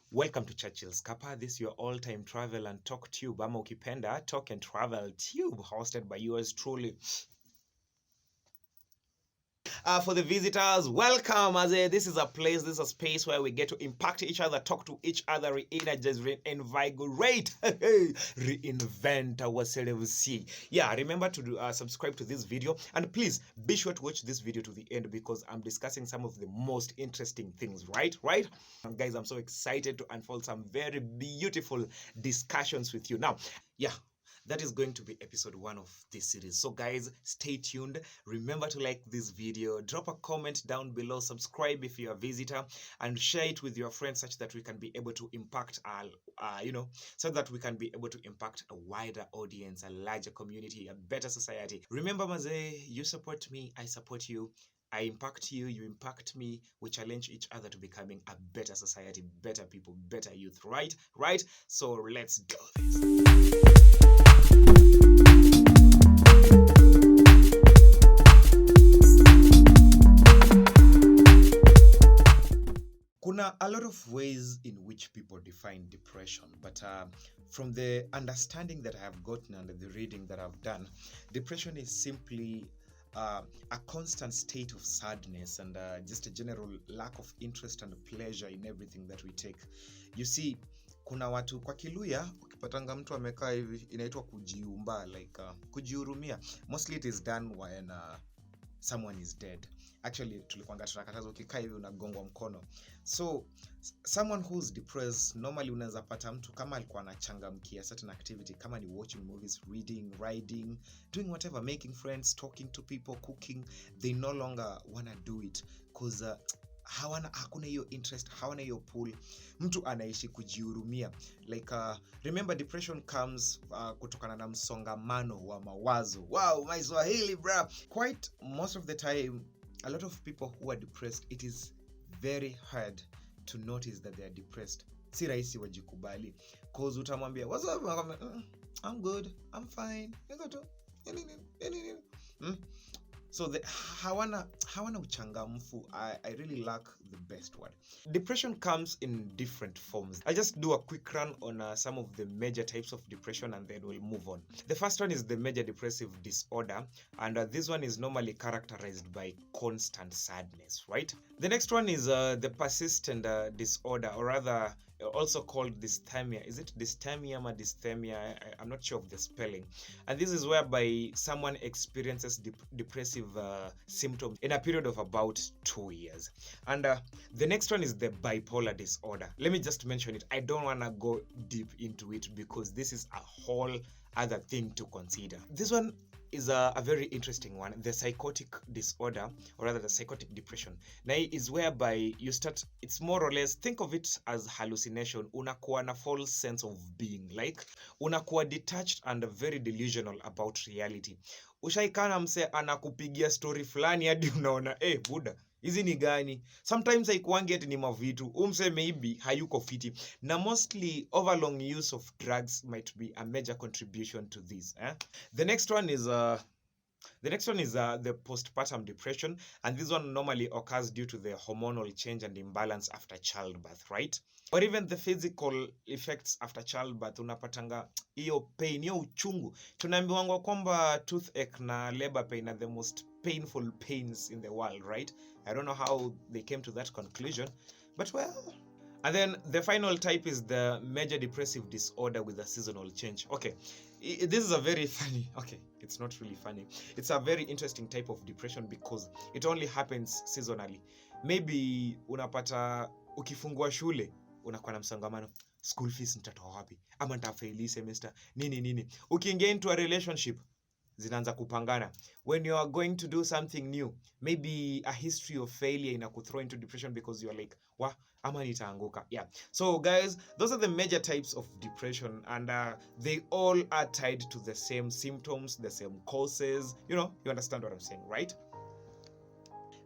Welcome to Churchill's Kappa. This is your all-time travel and talk tube. Ama ukipenda, talk and travel tube, hosted by yours truly. For the visitors, welcome. This is a place, this is a space where we get to impact each other, talk to each other, re-energize, reinvigorate, reinvent ourselves. Yeah, remember to subscribe to this video, and please be sure to watch this video to the end because I'm discussing some of the most interesting things, right? And guys, I'm so excited to unfold some very beautiful discussions with you. Now, yeah, that is going to be episode 1 of this series. So guys, stay tuned. Remember to like this video, drop a comment down below, subscribe if you're a visitor, and share it with your friends such that we can be able to impact so that we can be able to impact a wider audience, a larger community, a better society. Remember, Maze, you support me, I support you. I impact you, you impact me. We challenge each other to becoming a better society, better people, better youth, right? So let's do this. Kuna a lot of ways in which people define depression, but from the understanding that I have gotten and the reading that I've done, depression is simply a constant state of sadness and just a general lack of interest and pleasure in everything that we take. You see, kuna watu kwa Kiluya ukipatanga mtu amekaa hivi inaitwa kujiumba, like kujihurumia. Mostly it is done when someone is dead. Actually tulikuanga tunakataza ukikaa hivi unagongwa mkono. So someone who's depressed, normally unaweza pata mtu kama alikuwa anachangamkia certain activity, kama ni watching movies, reading, riding, doing whatever, making friends, talking to people, cooking, they no longer wanna do it because hakuna hiyo interest, hawana hiyo pull. Mtu anaishi kujihurumia, like remember depression comes kutokana na msongamano wa mawazo. Wow, my Swahili bro. Quite most of the time, a lot of people who are depressed, it is very hard to notice that they are depressed. Si rahisi wajikubali cause utamwambia what's up, I'm good, I'm fine, niko tu so the hawana uchangamfu. I really lack the best word. Depression comes in different forms. I'll just do a quick run on some of the major types of depression and then we'll move on. The first one is the major depressive disorder, and this one is normally characterized by constant sadness, right? The next one is the persistent disorder, or rather also called dysthymia. Is it dysthymia or dysthymia? I'm not sure of the spelling. And this is whereby someone experiences depressive symptoms in a period of about 2 years. And the next one is the bipolar disorder. Let me just mention it. I don't want to go deep into it because this is a whole other thing to consider. This one is a very interesting one, the psychotic disorder, or rather the psychotic depression. Now is whereby you start, it's more or less, think of it as hallucination. Unakuwa na false sense of being, like unakuwa detached and very delusional about reality. Ushaikana mse anakupigia story fulani hadi unaona buda, hizi ni gani? Sometimes haikuangi eti ni mavitu, umse maybe hayuko fiti. Na mostly overlong use of drugs might be a major contribution to this. The next one is the postpartum depression, and this one normally occurs due to the hormonal change and imbalance after childbirth, right? Or even the physical effects after childbirth. Unapatanga hiyo pain, hiyo uchungu. Tunaambiwanga kwamba toothache na labor pain are the most painful pains in the world, right? I don't know how they came to that conclusion, but well. And then the final type is the major depressive disorder with a seasonal change. Okay, this is a very funny, okay, it's not really funny. It's a very interesting type of depression because it only happens seasonally. Maybe unapata ukifungua shule, unakuwa na msongamano, school fees nitatoa wapi, ama nitafaili semester, nini. Ukiingia into a relationship, zinaanza kupangana. When you are going to do something new, maybe a history of failure inakuthrow into depression because you are like, wa ama nitaanguka. Yeah. So guys, those are the major types of depression, and they all are tied to the same symptoms, the same causes. You understand what I'm saying, right?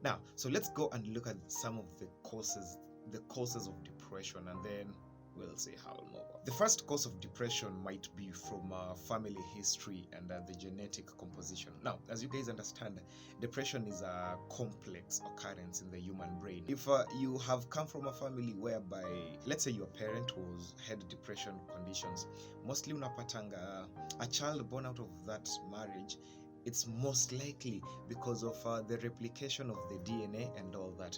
Now, so let's go and look at some of the causes of depression, and then we'll see how I'll move on. The first cause of depression might be from family history and the genetic composition. Now, as you guys understand, depression is a complex occurrence in the human brain. If you have come from a family whereby, let's say your parent had depression conditions, mostly unapatanga a child born out of that marriage, it's most likely because of the replication of the DNA and all that.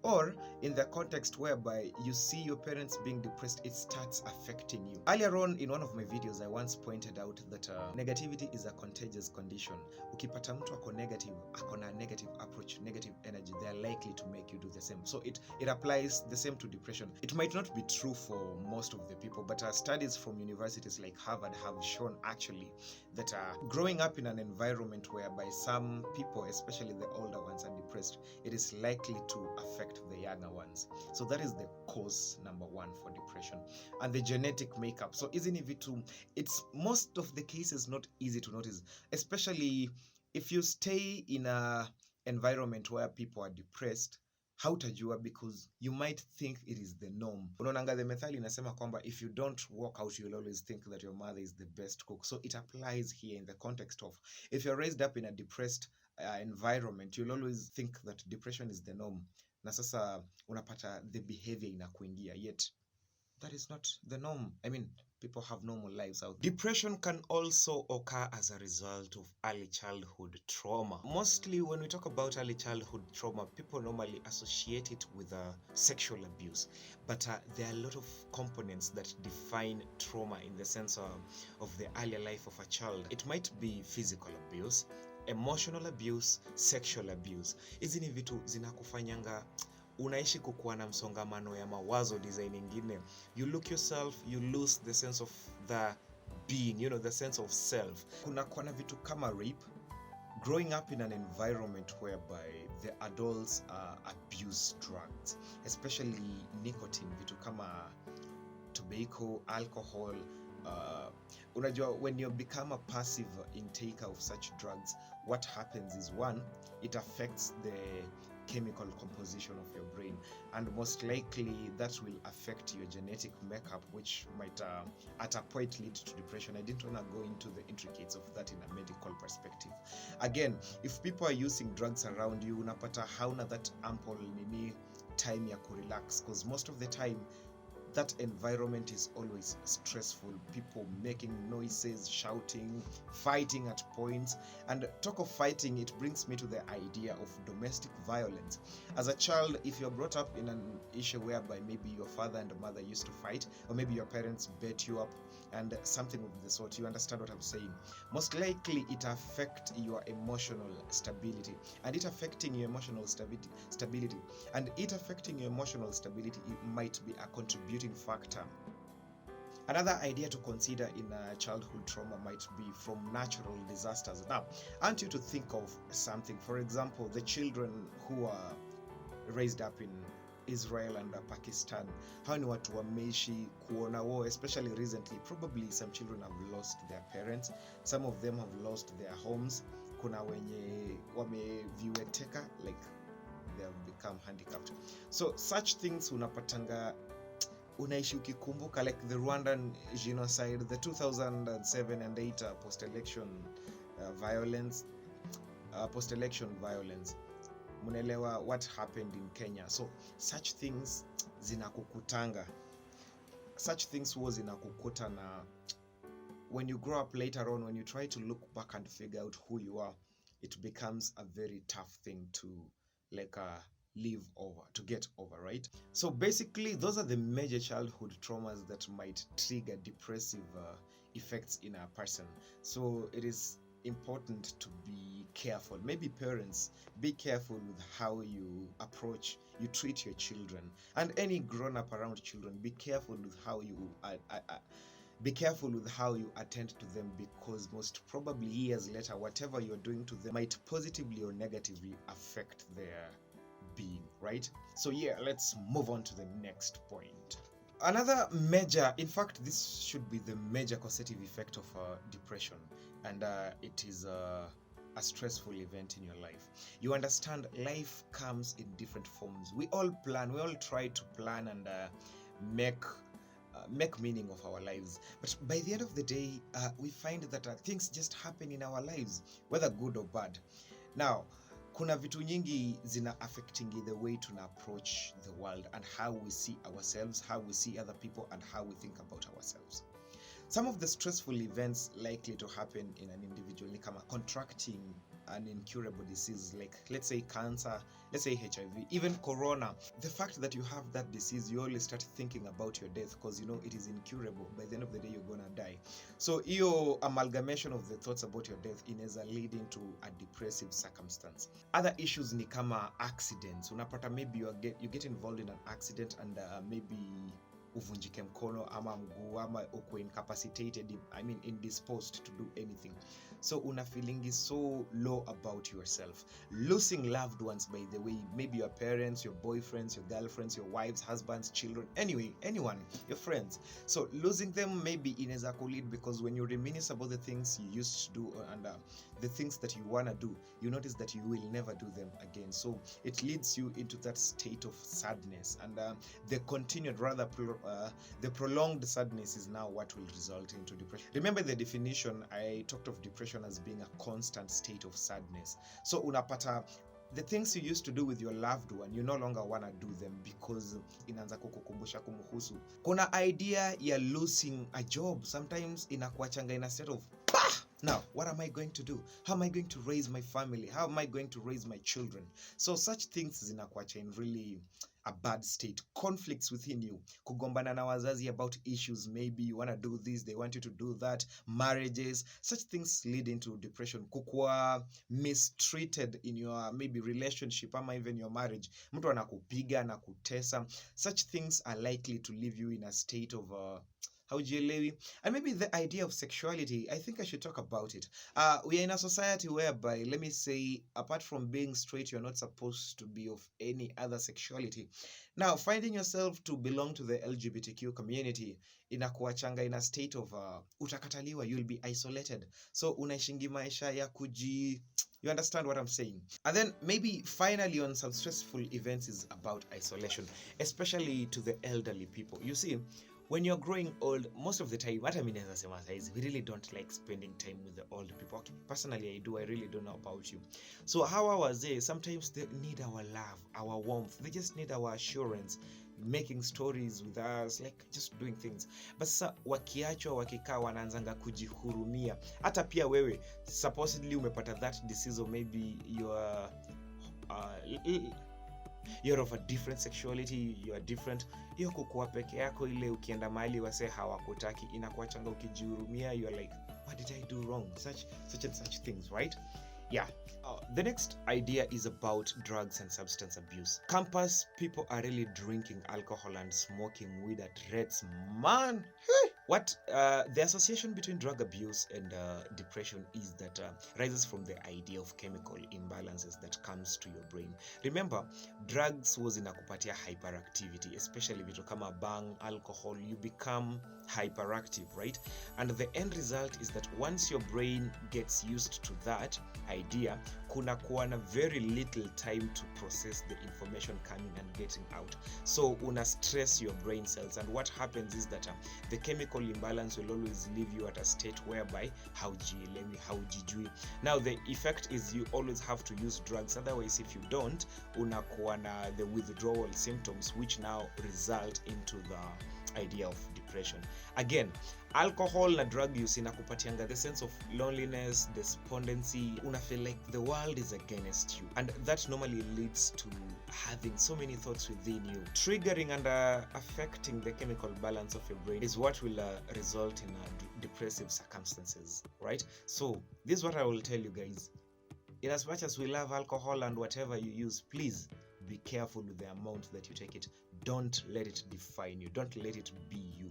Or in the context whereby you see your parents being depressed, it starts affecting you. Earlier on in one of my videos, I once pointed out that negativity is a contagious condition. Ukipata mtu ako negative, ako na negative approach, negative energy, they are likely to make you do the same. So it applies the same to depression. It might not be true for most of the people, but studies from universities like Harvard have shown actually that growing up in an environment whereby some people, especially the older ones, are depressed, it is likely to affect the younger ones. So that is the cause number one for depression. And the genetic makeup. So isn't it it's most of the cases not easy to notice, especially if you stay in a environment where people are depressed. Hautajua because you might think it is the norm. Unaonanga the methali inasema kwamba if you don't walk out, you'll always think that your mother is the best cook. So it applies here in the context of if you're raised up in a depressed environment, you'll always think that depression is the norm. Na sasa unapata the behavior inakuingia, yet that is not the norm. I mean, people have normal lives out there. Depression can also occur as a result of early childhood trauma. Mostly when we talk about early childhood trauma, people normally associate it with sexual abuse. But there are a lot of components that define trauma in the sense of the earlier life of a child. It might be physical abuse, emotional abuse, sexual abuse. Hizi ni vitu zinakufanyanga unaishi kukuwa na msongamano ya mawazo design ingine. You look yourself, you lose the sense of the being, the sense of self. Kuna kuwa na vitu kama rape, growing up in an environment whereby the adults abuse drugs, especially nicotine, vitu kama tobacco, alcohol. Unajua, when you become a passive intaker of such drugs, what happens is, one, it affects the chemical composition of your brain, and most likely that will affect your genetic makeup, which might at a point lead to depression. I didn't want to go into the intricacies of that in a medical perspective. Again, if people are using drugs around you, unapata hauna that ample time ya kurelax, because most of the time that environment is always stressful. People making noises, shouting, fighting at points. And talk of fighting, it brings me to the idea of domestic violence. As a child, if you're brought up in an issue whereby maybe your father and mother used to fight, or maybe your parents beat you up and something of the sort, you understand what I'm saying. Most likely it affects your emotional stability. And it affecting your emotional stability, and it affecting your emotional stability, it might be a contributing factor. Another idea to consider in childhood trauma might be from natural disasters. Now, I want you to think of something. For example, the children who are raised up in Israel and Pakistan, how ni watu wameishi kuona war, especially recently. Probably some children have lost their parents, some of them have lost their homes. Kuna wenye wameviweteka, like they have become handicapped. So such things unapatanga unaishi ukikumbuka, like the Rwandan genocide, the 2007 and 8 post-election violence, Munaelewa what happened in Kenya. So such things zinakukutanga, such things was zinakukuta, na when you grow up later on, when you try to look back and figure out who you are, it becomes a very tough thing to get over, right? So basically, those are the major childhood traumas that might trigger depressive effects in a person. So it is important to be careful. Maybe parents, be careful with how you treat your children, and any grown-up around children, be careful with how you attend to them, because most probably years later, whatever you're doing to them might positively or negatively affect their being, right? So yeah, let's move on to the next point. Another major, in fact, this should be the major causative effect of depression, and it is a stressful event in your life. You understand, life comes in different forms. We all try to plan and make make meaning of our lives. But by the end of the day, we find that things just happen in our lives, whether good or bad. Now, kuna vitu nyingi zina affecting the way tuna approach the world and how we see ourselves, how we see other people, and how we think about ourselves. Some of the stressful events likely to happen in an individual, like contracting an incurable disease, like let's say cancer, let's say HIV, even corona. The fact that you have that disease, you always start thinking about your death because you know it is incurable. By the end of the day, you're gonna die. So your amalgamation of the thoughts about your death inaweza lead into a depressive circumstance. Other issues ni kama accidents. Unapata maybe you get involved in an accident and maybe uvunjike mkono ama mguu ama uko incapacitated, indisposed to do anything. So una feeling is so low about yourself. Losing loved ones, by the way, maybe your parents, your boyfriends, your girlfriends, your wives, husbands, children, anyway, anyone, your friends. So losing them maybe inaweza lead, because when you reminisce about the things you used to do and the things that you want to do, you notice that you will never do them again. So it leads you into that state of sadness, and the continued, rather the prolonged sadness is now what will result into depression. Remember the definition, I talked of depression as being a constant state of sadness. So unapata the things you used to do with your loved one, you no longer want to do them because inaanza kukukumbusha kumhusu. Kuna idea ya losing a job sometimes inakuachanga in a state of now, what am I going to do? How am I going to raise my family? How am I going to raise my children? So such things zinakuacha in really a bad state. Conflicts within you. Kugombana na wazazi about issues. Maybe you want to do this, they want you to do that. Marriages. Such things lead into depression. Kukua mistreated in your maybe relationship ama even your marriage. Mtu anakupiga, anakutesa. Such things are likely to leave you in a state of and maybe the idea of sexuality, I think I should talk about it. We are in a society whereby, let me say, apart from being straight, you're not supposed to be of any other sexuality. Now, finding yourself to belong to the LGBTQ community inakuachanga in a state of utakataliwa, you'll be isolated. So unaishingi maisha ya kuji. You understand what I'm saying? And then maybe finally on some stressful events is about isolation, especially to the elderly people. You see, when you're growing old, most of the time, we really don't like spending time with the old people. Okay, personally, I do. I really don't know about you. So how I was there, sometimes they need our love, our warmth. They just need our assurance, making stories with us, like just doing things. But sasa wakiachwa, wakikaa, wanaanzanga kujihurumia. Hata pia wewe, supposedly umepata that disease, or maybe you're of a different sexuality, you are different. Hiyo kukuwa peke yako, ile ukienda mahali wase hawakutaki, inakuachanga ukijihurumia. You're like, what did I do wrong? Such and such things, right? Yeah. The next idea is about drugs and substance abuse. Campus people are really drinking alcohol and smoking weed at rates, man. What the association between drug abuse and depression is that rises from the idea of chemical imbalances that comes to your brain. Remember, drugs was inakupatia hyperactivity, especially vitu kama bang, alcohol, you become hyperactive, right? And the end result is that once your brain gets used to that idea, kuna kuwa na very little time to process the information coming and getting out. So una stress your brain cells, and what happens is that the chemical imbalance will always leave you at a state whereby haujijui. Now the effect is you always have to use drugs, otherwise if you don't, unakuwa na the withdrawal symptoms, which now result into the idea of depression. Again, alcohol na drug use inakupatianga the sense of loneliness, despondency. Una feel like the world is against you, and that normally leads to having so many thoughts within you, triggering and affecting the chemical balance of your brain is what will result in depressive circumstances, right? So this is what I will tell you guys. In as much as we love alcohol and whatever you use, please be careful with the amount that you take it. Don't let it define you. Don't let it be you.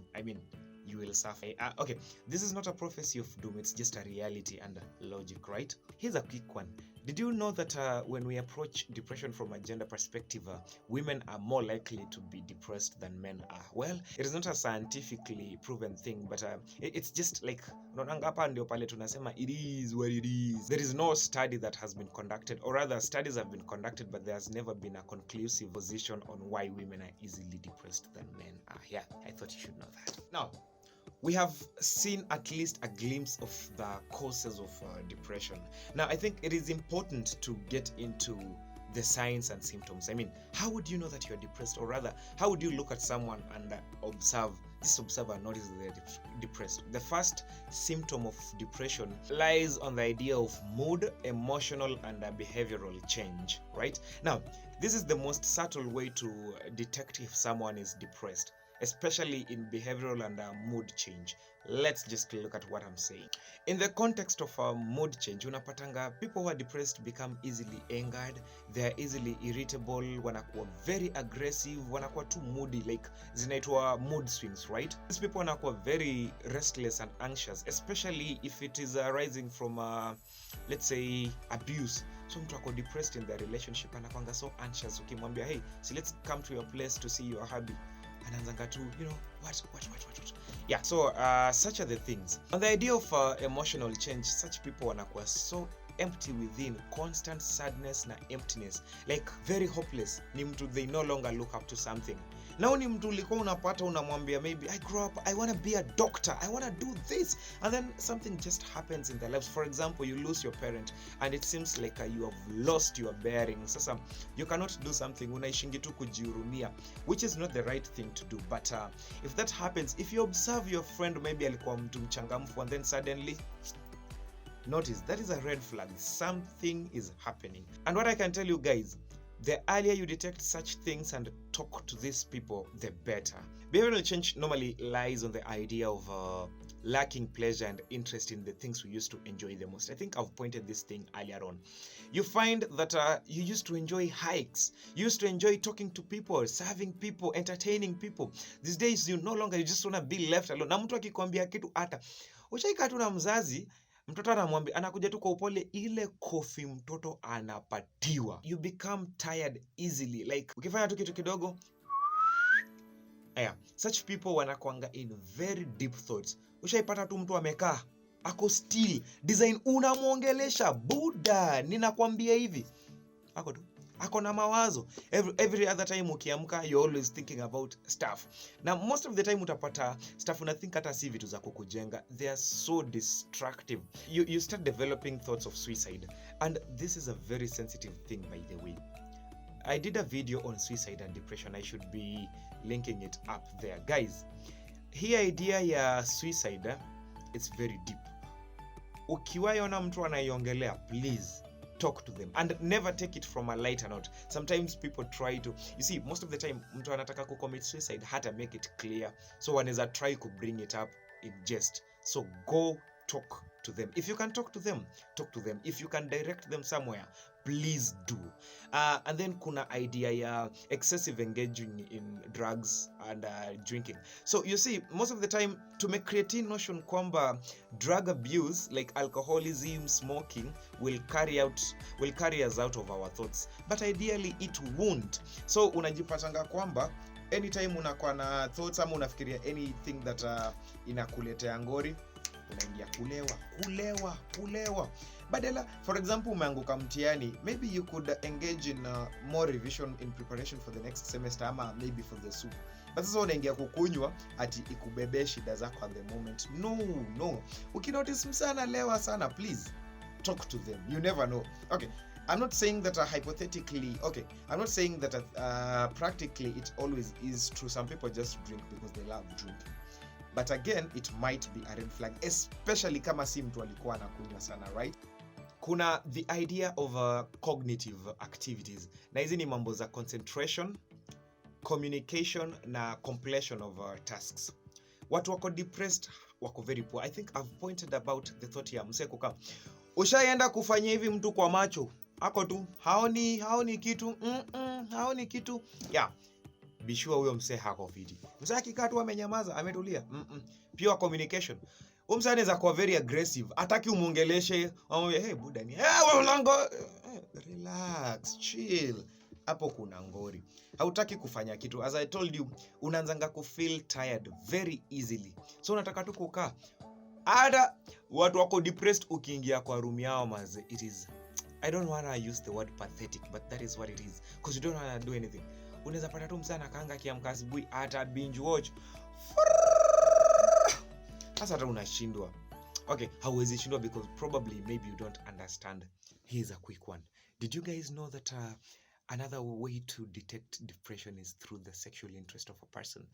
You will suffer. Okay, this is not a prophecy of doom. It's just a reality and a logic, right? Here's a quick one. Did you know that when we approach depression from a gender perspective, women are more likely to be depressed than men are? Well, it is not a scientifically proven thing, but it's just like, hapa ndio pale tunasema it is what it is. There is no study that has been conducted, or rather studies have been conducted, but there has never been a conclusive position on why women are easily depressed than men are. Yeah, I thought you should know that. Now, we have seen at least a glimpse of the causes of depression. Now, I think it is important to get into the signs and symptoms. I mean, how would you know that you're depressed? Or rather, how would you look at someone and observe and notice that they're depressed? The first symptom of depression lies on the idea of mood, emotional, and behavioral change, right? Now, this is the most subtle way to detect if someone is depressed, especially in behavioral and mood change. Let's just look at what I'm saying. In the context of mood change, unapatanga people who are depressed become easily angered, they are easily irritable, wanakuwa very aggressive, wanakuwa too moody, like zinaitwa mood swings, right? These people wanakuwa very restless and anxious, especially if it is arising from, let's say, abuse. So mtu ako depressed in their relationship, anakuanga so anxious, ukimwambia, hey, so let's come to your place to see your hubby. Anaanzanga tu, you know, what? Yeah, so such are the things. On the idea of emotional change, such people wanakuwa so empty within, constant sadness na emptiness, like very hopeless. Ni mtu they no longer look up to something. Now ni mtu ulikuwa unapata unamwambia, maybe I grew up, I want to be a doctor, I want to do this, and then something just happens in their lives. For example, you lose your parent and it seems like you have lost your bearings. Sasa you cannot do something, unaishingi tu kujihurumia, which is not the right thing to do. But if that happens, if you observe your friend, maybe alikuwa mtu mchangamfu and then suddenly notice, that is a red flag. Something is happening. And what I can tell you guys, the earlier you detect such things and talk to these people, the better. Behavioral change normally lies on the idea of lacking pleasure and interest in the things we used to enjoy the most. I think I've pointed this thing earlier on. You find that you used to enjoy hikes, you used to enjoy talking to people, serving people, entertaining people. These days you no longer, you just want to be left alone. Na mtu akikwambia kitu hata ushaika tu na mzazi, mtoto anamwambia, anakuja tu kwa upole, ile kofi mtoto anapatiwa. You become tired easily, like ukifanya tu kitu kidogo. Such people wanakuanga in very deep thoughts. Ushaipata tu mtu amekaa ako still, design unamwongelesha, buda ninakwambia hivi, ako tu ako na mawazo. Every other time ukiamka, you're always thinking about stuff. Now most of the time utapata stuff una think hata si vitu za kukujenga. They are so destructive. You start developing thoughts of suicide, and this is a very sensitive thing, by the way. I did a video on suicide and depression. I should be linking it up there. Guys, hii idea ya suicide, it's very deep. Ukiwaona mtu anaiongelea, please talk to them and never take it from a lighter note. Sometimes people try to, you see, most of the time mtu anataka commit suicide hata make it clear, so wanaweza try to bring it up in jest. So go talk to them. If you can talk to them, talk to them. If you can direct them somewhere, please do. And then kuna idea ya excessive engaging in drugs and drinking. So you see, most of the time to make create notion kwamba drug abuse like alcoholism, smoking will carry us out of our thoughts, but ideally it won't. So unajipatanga kwamba anytime unakuwa na thoughts ama unafikiria anything that inakuletea ngori, unaingia kulewa. Badala, for example, umeanguka mtihani, maybe you could engage in more revision in preparation for the next semester, ama maybe for the soup. But sasa unaingia kukunywa ati ikubebe shida zako at the moment. No. Ukinotice msana lewa sana, please talk to them. You never know. Okay, I'm not saying that hypothetically, I'm not saying that practically it always is true. Some people just drink because they love drinking. But again, it might be a red flag, especially kama si mtu alikuwa anakunywa sana, right? Kuna the idea of cognitive activities. Na hizi ni mambo za concentration, communication na completion of tasks. Watu wako depressed, wako very poor. I think I've pointed about the thought ya mse kukaa, ushaenda kufanya hivi mtu kwa macho, ako tu haoni kitu, haoni kitu. Yeah. Be sure huyo mse hako fiti. Mse akikaa tu amenyamaza, ametulia. Pure communication. Mse anaweza kuwa very aggressive, hataki umuongeleshe, amwambie hey buda ni, wewe ulango. relax, chill. Hapo kuna ngori. Hautaki kufanya kitu. As I told you, unaanzanga kufeel tired very easily. So unataka tu kukaa. Hata watu wako depressed ukiingia kwa room yao maze. It is, I don't want to use the word pathetic, but that is what it is. Because you don't want to do anything. Unaweza pata tu msana kaanga kiamka asubuhi hata binge watch. Sasa hata unashindwa. Okay, hauwezi shindwa because probably maybe you don't understand. Here's a quick one. Did you guys know that another way to detect depression is through the sexual interest of a person?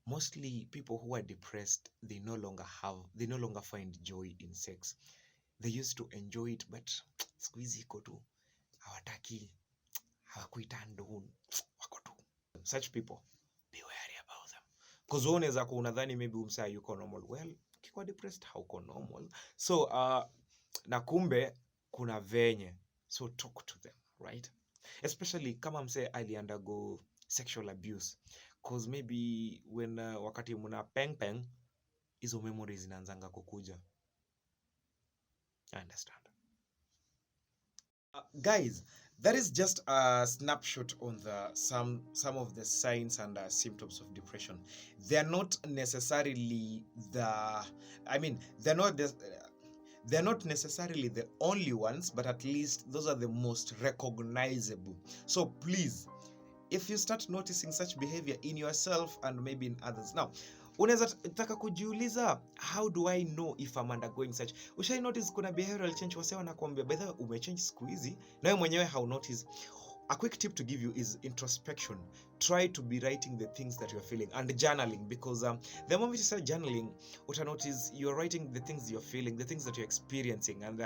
Mostly people who are depressed, they no longer find joy in sex. They used to enjoy it, but siku hizi iko tu hawataki, hawakuitanda wako tu. Such people, be wary about them. Because unaweza kuwa unadhani maybe umsa yuko normal. Well, ukikuwa depressed hauko normal. So na kumbe kuna venye. So talk to them, right? Especially kama mse ali undergo sexual abuse. Because maybe when wakati muna peng hizo memories zinaanzanga kukuja. I understand. Guys, that is just a snapshot on the some of the signs and symptoms of depression. They are not necessarily they're not necessarily the only ones, but at least those are the most recognizable. So please, if you start noticing such behavior in yourself and maybe in others. Now, unaweza taka kujiuliza, how do I know if I'm undergoing such? Ushai notice kuna behavioral change wase wanakuambia by the way umechange siku hizi na wewe mwenyewe how notice. A quick tip to give you is introspection. Try to be writing the things that you're feeling and journaling, because the moment you start journaling, what I notice, you're writing the things you're feeling, the things that you're experiencing, and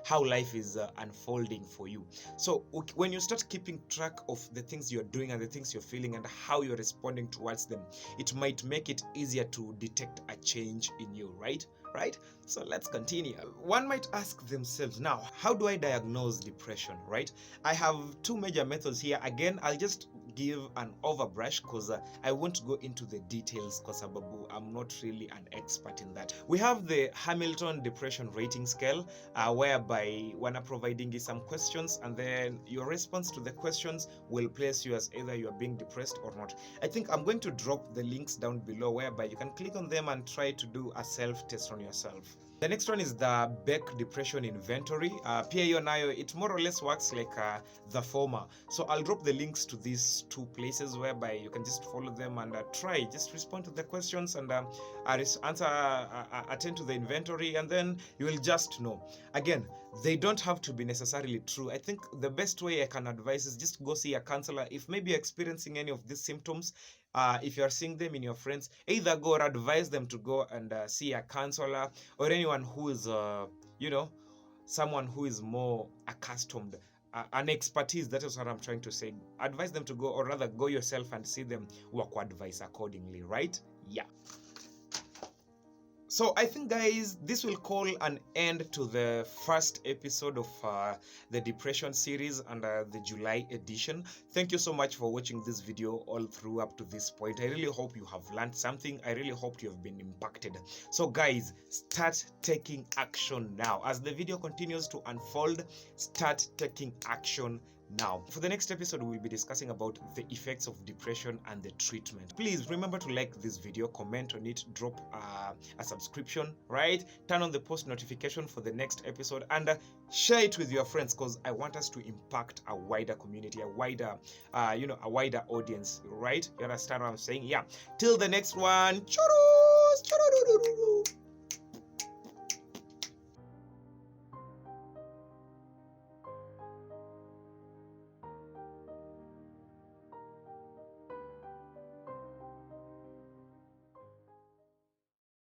how life is unfolding for you. So when you start keeping track of the things you're doing and the things you're feeling and how you're responding towards them, it might make it easier to detect a change in you, right? So let's continue. One might ask themselves, now, how do I diagnose depression, right? I have two major methods here. Again, I'll just give an overbrush because I won't go into the details because I'm not really an expert in that. We have the Hamilton Depression Rating Scale, whereby when I'm providing you some questions and then your response to the questions will place you as either you are being depressed or not. I think I'm going to drop the links down below whereby you can click on them and try to do a self-test on yourself. The next one is the Beck Depression Inventory. Pia hiyo nayo, it more or less works like the former. So I'll drop the links to these two places whereby you can just follow them and just respond to the questions and attend to the inventory, and then you will just know. Again, they don't have to be necessarily true. I think the best way I can advise is just go see a counselor. If maybe you're experiencing any of these symptoms, if you're seeing them in your friends, either go or advise them to go and see a counselor or anyone who is, someone who is more accustomed, an expertise. That is what I'm trying to say. Advise them to go, or rather go yourself and see them, work advice accordingly, right? Yeah. So I think, guys, this will call an end to the first episode of the depression series under the July edition. Thank you so much for watching this video all through up to this point. I really hope you have learned something. I really hope you have been impacted. So guys, start taking action now. As the video continues to unfold, start taking action now. For the next episode, we'll be discussing about the effects of depression and the treatment. Please remember to like this video, comment on it, drop a subscription, right? Turn on the post notification for the next episode, and share it with your friends, because I want us to impact a wider community, a wider audience, right? You understand what I'm saying? Yeah. Till the next one. Churros!